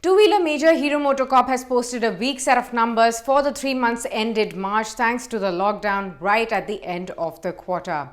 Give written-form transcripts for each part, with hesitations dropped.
Two-wheeler major Hero MotoCorp has posted a weak set of numbers for the 3 months ended March thanks to the lockdown right at the end of the quarter.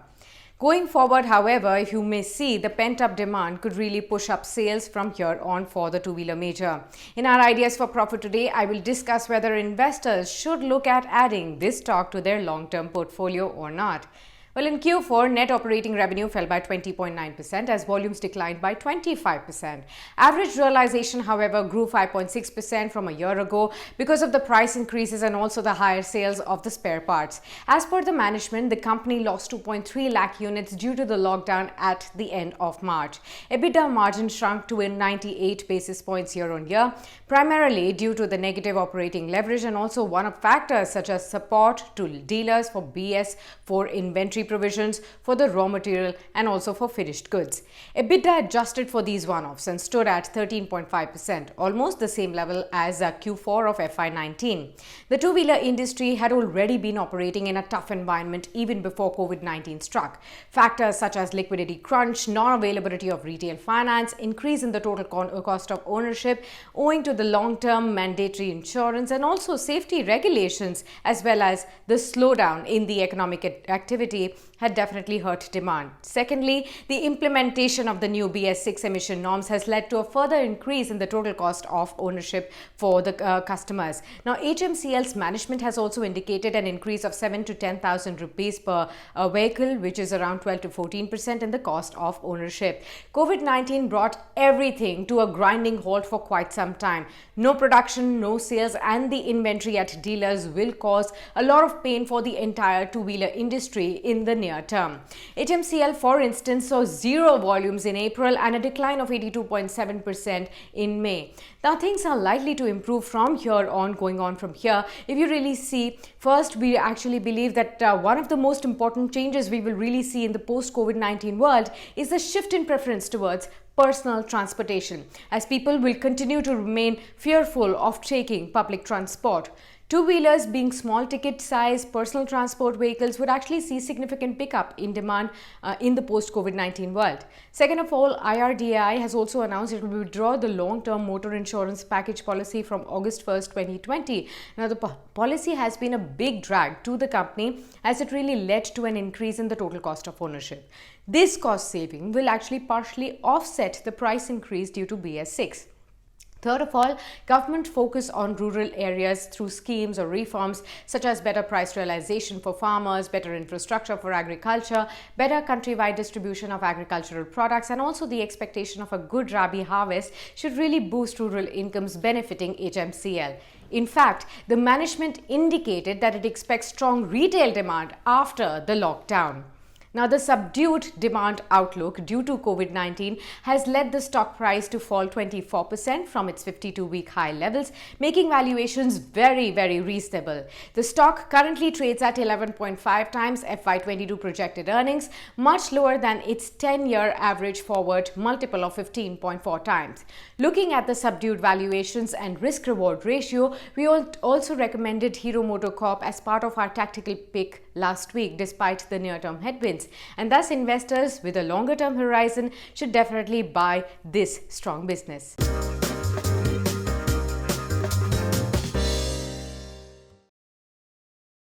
Going forward, however, you may see the pent-up demand could really push up sales from here on for the two-wheeler major. In our ideas for profit today, I will discuss whether investors should look at adding this stock to their long-term portfolio or not. Well, in Q4, net operating revenue fell by 20.9% as volumes declined by 25%. Average realization, however, grew 5.6% from a year ago because of the price increases and also the higher sales of the spare parts. As per the management, the company lost 2.3 lakh units due to the lockdown at the end of March. EBITDA margin shrunk to 98 basis points year on year, primarily due to the negative operating leverage and also one-off factors such as support to dealers for BS4 inventory provisions for the raw material and also for finished goods. EBITDA adjusted for these one-offs and stood at 13.5%, almost the same level as Q4 of FY19. The two-wheeler industry had already been operating in a tough environment even before COVID-19 struck. Factors such as liquidity crunch, non-availability of retail finance, increase in the total cost of ownership owing to the long-term mandatory insurance and also safety regulations, as well as the slowdown in the economic activity had definitely hurt demand. Secondly, the implementation of the new BS6 emission norms has led to a further increase in the total cost of ownership for the customers. Now, HMCL's management has also indicated an increase of 7 to 10,000 rupees per vehicle, which is around 12 to 14% in the cost of ownership. COVID-19 brought everything to a grinding halt for quite some time. No production, no sales, and the inventory at dealers will cause a lot of pain for the entire two-wheeler industry in the near term. HMCL, for instance, saw zero volumes in April and a decline of 82.7% in May. Now, things are likely to improve from here on, going on from here. If you really see, first, we actually believe that one of the most important changes we will really see in the post-COVID-19 world is the shift in preference towards personal transportation, as people will continue to remain fearful of taking public transport. Two-wheelers, being small ticket size personal transport vehicles, would actually see significant pickup in demand in the post-COVID-19 world. Second of all, IRDAI has also announced it will withdraw the long-term motor insurance package policy from August 1st, 2020. Now, the policy has been a big drag to the company as it really led to an increase in the total cost of ownership. This cost saving will actually partially offset the price increase due to BS6. Third of all, government focus on rural areas through schemes or reforms such as better price realization for farmers, better infrastructure for agriculture, better countrywide distribution of agricultural products, and also the expectation of a good Rabi harvest should really boost rural incomes, benefiting HMCL. In fact, the management indicated that it expects strong retail demand after the lockdown. Now, the subdued demand outlook due to COVID-19 has led the stock price to fall 24% from its 52-week high levels, making valuations very, very reasonable. The stock currently trades at 11.5 times FY22 projected earnings, much lower than its 10-year average forward multiple of 15.4 times. Looking at the subdued valuations and risk-reward ratio, we also recommended Hero MotoCorp as part of our tactical pick last week, despite the near-term headwinds. And thus, investors with a longer-term horizon should definitely buy this strong business.